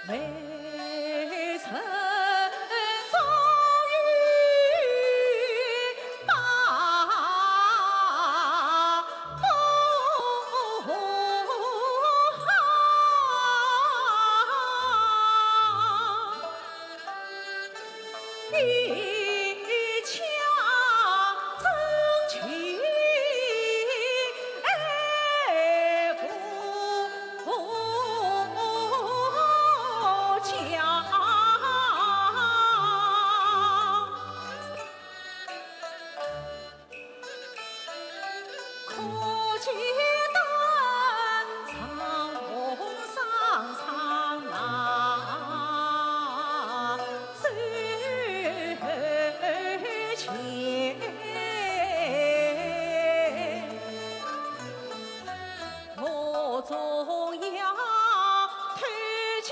未曾遭遇八行，一腔真情故乡。可见得长风上苍南，水前。我总要推进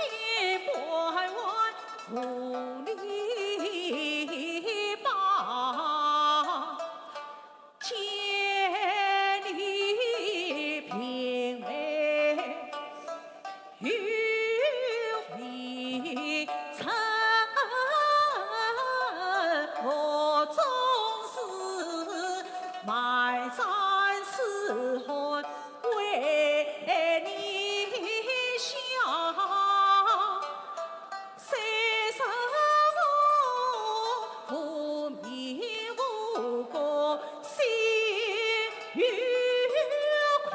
百万无力吧，千里平美与未曾，我总是埋葬死魂为你想，虽说我无名无故，心有愧，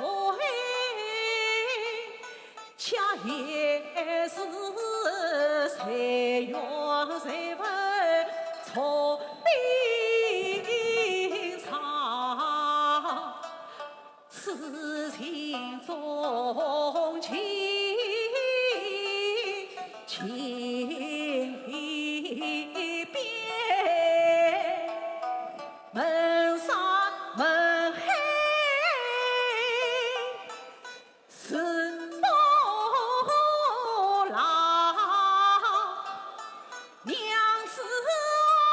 恰也是谁怨谁愤错冰场，此情重情，情离别，门上门黑是不老，娘子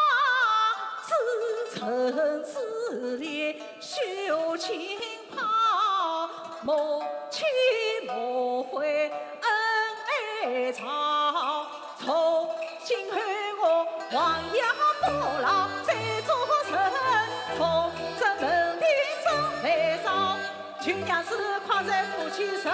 啊，自诚自烈绣情袍，莫欺莫悔恩爱长，从今后我亡羊补牢，再做人，从这门里走来找，君娘子跨在夫妻身。